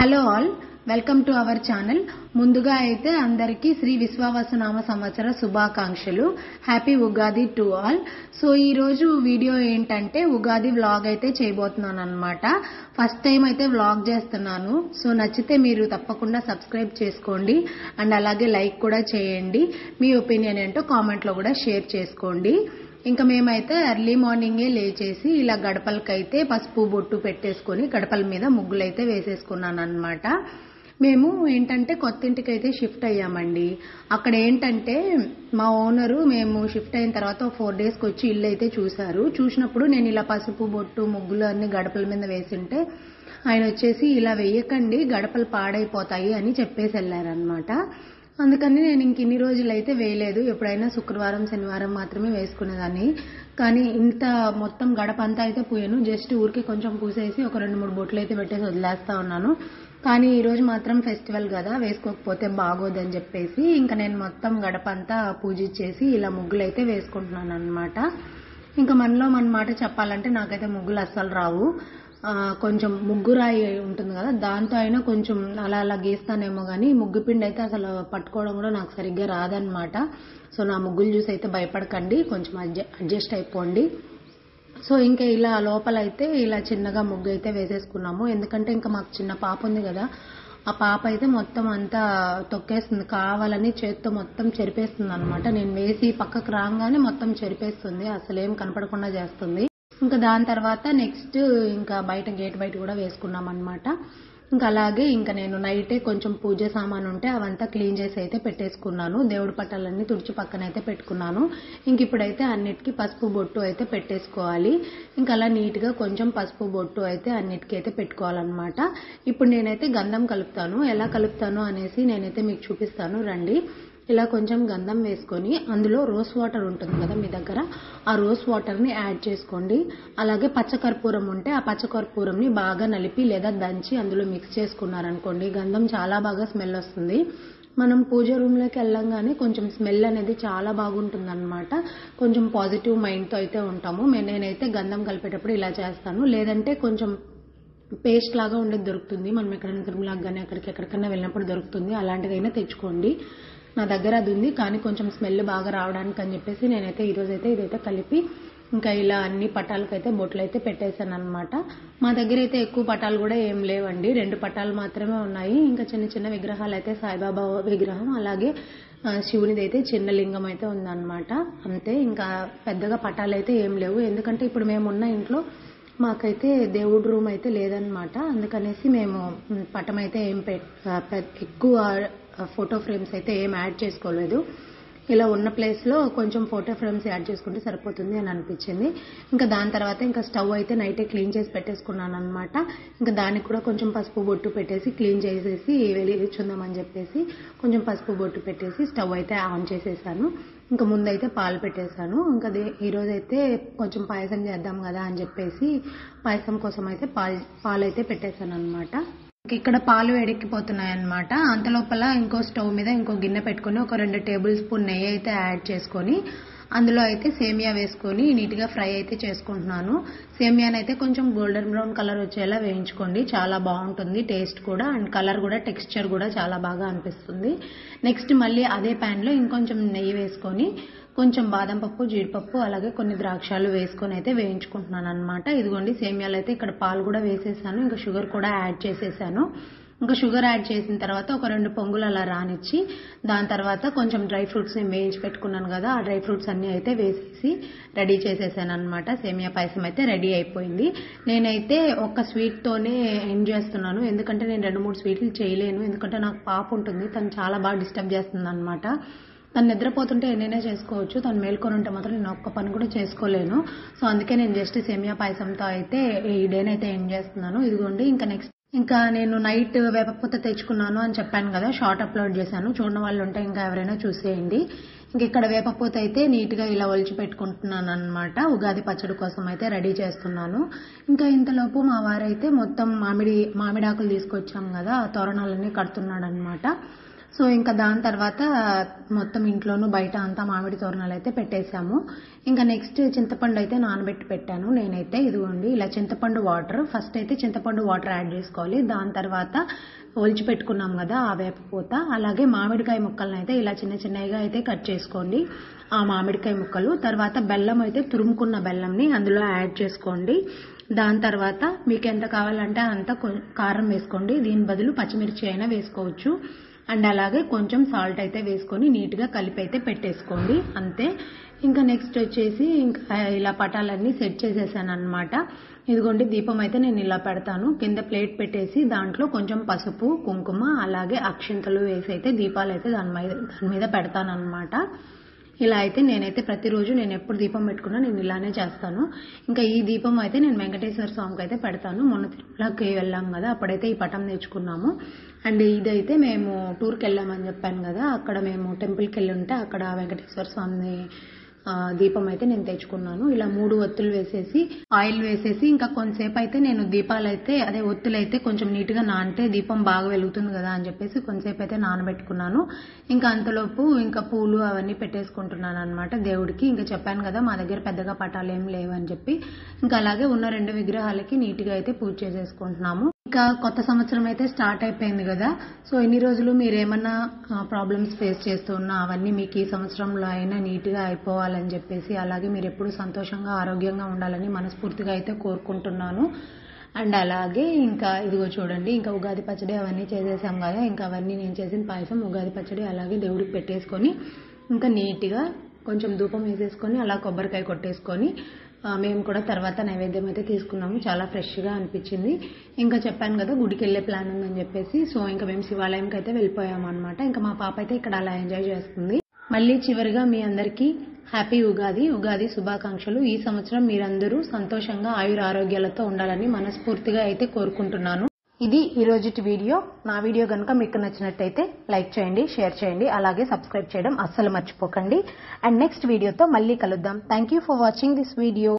Hello all, welcome to our channel. ముందుగా అయితే అందరికీ శ్రీ విశ్వావసునామ సంవత్సర శుభాకాంక్షలు. Happy Ugadi to all. So ఈ రోజు వీడియో ఏంటంటే ఉగాది వ్లాగ్ అయితే చేయబోతున్నాను అనమాట. ఫస్ట్ టైం అయితే వ్లాగ్ చేస్తున్నాను. సో నచ్చితే మీరు తప్పకుండా సబ్స్క్రైబ్ చేసుకోండి అండ్ అలాగే లైక్ కూడా చేయండి. మీ ఒపీనియన్ ఏంటో కామెంట్ లో కూడా షేర్ చేసుకోండి. ఇంకా మేమైతే ఎర్లీ మార్నింగే లేచేసి ఇలా గడపలకైతే పసుపు బొట్టు పెట్టేసుకొని గడపల మీద ముగ్గులు అయితే వేసేసుకున్నాను అనమాట. మేము ఏంటంటే కొత్త ఇంటికి అయితే షిఫ్ట్ అయ్యామండి. అక్కడ ఏంటంటే మా ఓనరు మేము షిఫ్ట్ అయిన తర్వాత 4 డేస్కి వచ్చి ఇల్లు అయితే చూశారు. చూసినప్పుడు నేను ఇలా పసుపు బొట్టు ముగ్గులు అన్ని గడపల మీద వేసింటే ఆయన వచ్చేసి ఇలా వేయకండి, గడపలు పాడైపోతాయి అని చెప్పేసి వెళ్ళారనమాట. అందుకని నేను ఇంక ఇన్ని రోజులు అయితే వేయలేదు. ఎప్పుడైనా శుక్రవారం శనివారం మాత్రమే వేసుకునేదాన్ని. కానీ ఇంత మొత్తం గడప అంతా అయితే పూయను, జస్ట్ ఊరికి కొంచెం పూసేసి ఒక 2-3 బొట్లు అయితే పెట్టేసి వదిలేస్తా ఉన్నాను. కానీ ఈ రోజు మాత్రం ఫెస్టివల్ కదా, వేసుకోకపోతే బాగోదని చెప్పేసి ఇంకా నేను మొత్తం గడప అంతా పూజించేసి ఇలా ముగ్గులు అయితే వేసుకుంటున్నాను అనమాట. ఇంకా మనలో మన మాట చెప్పాలంటే నాకైతే ముగ్గులు అస్సలు రావు. కొంచెం ముగ్గురాయి ఉంటుంది కదా, దాంతో అయినా కొంచెం అలా అలా గీస్తానేమో కానీ ముగ్గు పిండి అయితే అసలు పట్టుకోవడం కూడా నాకు సరిగ్గా రాదనమాట. సో నా ముగ్గులు చూసి అయితే భయపడకండి, కొంచెం అడ్జస్ట్ అయిపోండి. సో ఇంకా ఇలా లోపలైతే ఇలా చిన్నగా ముగ్గు అయితే వేసేసుకున్నాము. ఎందుకంటే ఇంకా మాకు చిన్న పాప ఉంది కదా, ఆ పాప అయితే మొత్తం అంతా తొక్కేస్తుంది, కావాలని చేత్తో మొత్తం చెరిపేస్తుంది అనమాట. నేను వేసి పక్కకు రాగానే మొత్తం చెరిపేస్తుంది, అసలు ఏం కనపడకుండా చేస్తుంది. ఇంకా దాని తర్వాత నెక్స్ట్ ఇంకా గేట్ బయట కూడా వేసుకున్నాం అనమాట. ఇంకా అలాగే ఇంకా నేను నైటే కొంచెం పూజ సామాను ఉంటే అవంతా క్లీన్ చేసి అయితే పెట్టేసుకున్నాను. దేవుడి పట్టాలన్నీ తుడిచి పక్కన అయితే పెట్టుకున్నాను. ఇంక ఇప్పుడైతే అన్నిటికీ పసుపు బొట్టు అయితే పెట్టేసుకోవాలి. ఇంకా అలా నీట్గా కొంచెం పసుపు బొట్టు అయితే అన్నిటికీ అయితే పెట్టుకోవాలన్నమాట. ఇప్పుడు నేనైతే గంధం కలుపుతాను. ఎలా కలుపుతాను అనేసి నేనైతే మీకు చూపిస్తాను రండి. ఇలా కొంచెం గంధం వేసుకొని అందులో రోజ్ వాటర్ ఉంటుంది కదా మీ దగ్గర, ఆ రోజ్ వాటర్ని యాడ్ చేసుకోండి. అలాగే పచ్చకర్పూరం ఉంటే ఆ పచ్చకర్పూరంని బాగా నలిపి లేదా దంచి అందులో మిక్స్ చేసుకున్నారనుకోండి, గంధం చాలా బాగా స్మెల్ వస్తుంది. మనం పూజ రూమ్లోకి వెళ్ళంగానే కొంచెం స్మెల్ అనేది చాలా బాగుంటుంది అనమాట. కొంచెం పాజిటివ్ మైండ్తో అయితే ఉంటాము. నేనైతే గంధం కలిపేటప్పుడు ఇలా చేస్తాను. లేదంటే కొంచెం పేస్ట్ లాగా ఉండేది దొరుకుతుంది, మనం ఎక్కడైనా తిరుమలకు కానీ ఎక్కడికైనా వెళ్ళినప్పుడు దొరుకుతుంది, అలాంటిదైనా తెచ్చుకోండి. నా దగ్గర అది ఉంది, కానీ కొంచెం స్మెల్ బాగా రావడానికి అని చెప్పేసి నేనైతే ఈరోజైతే ఇదైతే కలిపి ఇంకా ఇలా అన్ని పటాలకైతే బొట్లు అయితే పెట్టేశాను అనమాట. మా దగ్గర అయితే ఎక్కువ పటాలు కూడా ఏం లేవండి, 2 పటాలు మాత్రమే ఉన్నాయి. ఇంకా చిన్న చిన్న విగ్రహాలు అయితే సాయిబాబా విగ్రహం, అలాగే శివునిది అయితే చిన్న లింగం అయితే ఉందన్నమాట. అంతే, ఇంకా పెద్దగా పటాలు అయితే ఏం లేవు. ఎందుకంటే ఇప్పుడు మేము ఉన్న ఇంట్లో మాకైతే దేవుడి రూమ్ అయితే లేదనమాట. అందుకనేసి మేము పటం అయితే ఏం ఎక్కువ ఫోటో ఫ్రేమ్స్ అయితే ఏం యాడ్ చేసుకోలేదు. ఇలా ఉన్న ప్లేస్లో కొంచెం ఫోటో ఫ్రేమ్స్ యాడ్ చేసుకుంటే సరిపోతుంది అని అనిపించింది. ఇంకా దాని తర్వాత ఇంకా స్టవ్ అయితే నైటే క్లీన్ చేసి పెట్టేసుకున్నాను అనమాట. ఇంకా దానికి కూడా కొంచెం పసుపు బొట్టు పెట్టేసి క్లీన్ చేసేసి వెలిగించుందామని చెప్పేసి కొంచెం పసుపు బొట్టు పెట్టేసి స్టవ్ అయితే ఆన్ చేసేసాను. ఇంకా ముందైతే పాలు పెట్టేశాను. ఇంకా ఈరోజైతే కొంచెం పాయసం చేద్దాం కదా అని చెప్పేసి పాయసం కోసం అయితే పాలు అయితే పెట్టేశాను అనమాట. ఇక్కడ పాలు వేడెక్కిపోతున్నాయి అనమాట. అంతలోపల ఇంకో స్టవ్ మీద ఇంకో గిన్నె పెట్టుకుని ఒక 2 టేబుల్ స్పూన్ నెయ్యి అయితే యాడ్ చేసుకొని అందులో అయితే సేమియా వేసుకొని నీట్గా ఫ్రై అయితే చేసుకుంటున్నాను. సేమియాని అయితే కొంచెం గోల్డెన్ బ్రౌన్ కలర్ వచ్చేలా వేయించుకోండి, చాలా బాగుంటుంది టేస్ట్ కూడా, అండ్ కలర్ కూడా టెక్స్చర్ కూడా చాలా బాగా అనిపిస్తుంది. నెక్స్ట్ మళ్ళీ అదే ప్యాన్లో ఇంకొంచెం నెయ్యి వేసుకొని కొంచెం బాదం పప్పు, జీడిపప్పు, అలాగే కొన్ని ద్రాక్షాలు వేసుకొని అయితే వేయించుకుంటున్నాను అనమాట. ఇదిగోండి సేమియాలు అయితే ఇక్కడ పాలు కూడా వేసేసాను, ఇంకా షుగర్ కూడా యాడ్ చేసేసాను. ఇంకా షుగర్ యాడ్ చేసిన తర్వాత ఒక 2 పొంగులు అలా రానిచ్చి దాని తర్వాత కొంచెం డ్రై ఫ్రూట్స్ని వేయించి పెట్టుకున్నాను కదా, ఆ డ్రై ఫ్రూట్స్ అన్నీ అయితే వేసేసి రెడీ చేసేసాను అనమాట. సేమియా పాయసం అయితే రెడీ అయిపోయింది. నేనైతే ఒక స్వీట్తోనే ఎండ్ చేస్తున్నాను, ఎందుకంటే నేను 2-3 స్వీట్లు చేయలేను. ఎందుకంటే నాకు పాప ఉంటుంది, తను చాలా బాగా డిస్టర్బ్ చేస్తుంది అనమాట. తను నిద్రపోతుంటే ఎన్నైనా చేసుకోవచ్చు, తను మేల్కొని ఉంటే మాత్రం నేను ఒక్క పని కూడా చేసుకోలేను. సో అందుకే నేను జస్ట్ సేమియా పాయసంతో అయితే ఈ డేనైతే ఎండ్ చేస్తున్నాను. ఇదిగోండి ఇంకా నేను నైట్ వేపపూత తెచ్చుకున్నాను అని చెప్పాను కదా, షార్ట్ అప్లోడ్ చేశాను, చూడని వాళ్ళు ఉంటే ఇంకా ఎవరైనా చూసేయండి. ఇంక ఇక్కడ వేపపూత అయితే నీట్గా ఇలా ఒలిచి పెట్టుకుంటున్నాను అనమాట. ఉగాది పచ్చడి కోసం అయితే రెడీ చేస్తున్నాను. ఇంకా ఇంతలోపు మా వారైతే మొత్తం మామిడాకులు తీసుకొచ్చాం కదా, తోరణాలన్నీ కడుతున్నాడు అనమాట. సో ఇంకా దాని తర్వాత మొత్తం ఇంట్లోనూ బయట అంతా మామిడి తోరణాలు అయితే పెట్టేశాము. ఇంకా నెక్స్ట్ చింతపండు అయితే నానబెట్టి పెట్టాను నేనైతే. ఇదిగోండి ఇలా చింతపండు వాటర్, ఫస్ట్ అయితే చింతపండు వాటర్ యాడ్ చేసుకోవాలి. దాని తర్వాత ఒలిచి పెట్టుకున్నాం కదా ఆ వేపపూత, అలాగే మామిడికాయ ముక్కలను అయితే ఇలా చిన్న చిన్నగా అయితే కట్ చేసుకోండి ఆ మామిడికాయ ముక్కలు. తర్వాత బెల్లం అయితే తురుముకున్న బెల్లంని అందులో యాడ్ చేసుకోండి. దాని తర్వాత మీకు ఎంత కావాలంటే అంత కారం వేసుకోండి, దీని బదులు పచ్చిమిర్చి అయినా వేసుకోవచ్చు. అండ్ అలాగే కొంచెం సాల్ట్ అయితే వేసుకొని నీట్గా కలిపి అయితే పెట్టేసుకోండి అంతే. ఇంకా నెక్స్ట్ వచ్చేసి ఇంకా ఇలా పటాలన్నీ సెట్ చేసేసాను అనమాట. ఇదిగోండి దీపం అయితే నేను ఇలా పెడతాను, కింద ప్లేట్ పెట్టేసి దాంట్లో కొంచెం పసుపు కుంకుమ అలాగే అక్షింతలు వేసి అయితే దీపాలు అయితే దాని మీద పెడతాను అనమాట. ఇలా అయితే నేనైతే ప్రతిరోజు నేను ఎప్పుడు దీపం పెట్టుకున్నా నేను ఇలానే చేస్తాను. ఇంకా ఈ దీపం అయితే నేను వెంకటేశ్వర స్వామికి అయితే పెడతాను. మొన్న తిరుమలకి వెళ్ళాం కదా అప్పుడైతే ఈ పటం తెచ్చుకున్నాము. అండ్ ఇదైతే మేము టూర్కి వెళ్ళామని చెప్పాను కదా, అక్కడ మేము టెంపుల్కి వెళ్ళి ఉంటే అక్కడ వెంకటేశ్వర స్వామి దీపం అయితే నేను తెచ్చుకున్నాను. ఇలా 3 ఒత్తులు వేసేసి ఆయిల్ వేసేసి ఇంకా కొంతసేపు అయితే నేను దీపాలు అయితే అదే ఒత్తులు అయితే కొంచెం నీట్గా నానితే దీపం బాగా వెలుగుతుంది కదా అని చెప్పేసి కొంతసేపు అయితే నానబెట్టుకున్నాను. ఇంకా అంతలోపు ఇంకా పూలు అవన్నీ పెట్టేసుకుంటున్నాను అనమాట దేవుడికి. ఇంకా చెప్పాను కదా మా దగ్గర పెద్దగా పటాలు ఏం లేవని చెప్పి, ఇంకా అలాగే ఉన్న 2 విగ్రహాలకి నీట్గా అయితే పూజ చేసేసుకుంటున్నాము. ఇంకా కొత్త సంవత్సరం అయితే స్టార్ట్ అయిపోయింది కదా, సో ఇన్ని రోజులు మీరు ఏమన్నా ప్రాబ్లమ్స్ ఫేస్ చేస్తున్నా అవన్నీ మీకు ఈ సంవత్సరంలో అయినా నీట్గా అయిపోవాలని చెప్పేసి, అలాగే మీరు ఎప్పుడు సంతోషంగా ఆరోగ్యంగా ఉండాలని మనస్ఫూర్తిగా అయితే కోరుకుంటున్నాను. అండ్ అలాగే ఇంకా ఇదిగో చూడండి, ఇంకా ఉగాది పచ్చడి అవన్నీ చేసేసాం కదా, ఇంకా అవన్నీ నేను చేసిన పాయసం ఉగాది పచ్చడి అలాగే దేవుడికి పెట్టేసుకొని ఇంకా నీట్గా కొంచెం ధూపం వేసేసుకొని అలా కొబ్బరికాయ కొట్టేసుకొని మేము కూడా తర్వాత నైవేద్యం అయితే తీసుకున్నాము. చాలా ఫ్రెష్గా అనిపించింది. ఇంకా చెప్పాను కదా గుడికి వెళ్ళే ప్లాన్ ఉందని చెప్పేసి, సో ఇంకా మేము శివాలయంకి అయితే వెళ్ళిపోయాము అనమాట. ఇంకా మా పాప అయితే ఇక్కడ అలా ఎంజాయ్ చేస్తుంది. మళ్ళీ చివరిగా మీ అందరికీ హ్యాపీ ఉగాది శుభాకాంక్షలు. ఈ సంవత్సరం మీరందరూ సంతోషంగా ఆరోగ్యాలతో ఉండాలని మనస్ఫూర్తిగా అయితే కోరుకుంటున్నాను. ఇది ఈ రోజుటి వీడియో. నా వీడియో కనుక మీకు నచ్చినట్టయితే లైక్ చేయండి, షేర్ చేయండి, అలాగే సబ్స్క్రైబ్ చేయడం అస్సలు మర్చిపోకండి. అండ్ నెక్స్ట్ వీడియోతో మళ్ళీ కలుద్దాం. Thank you for watching this video.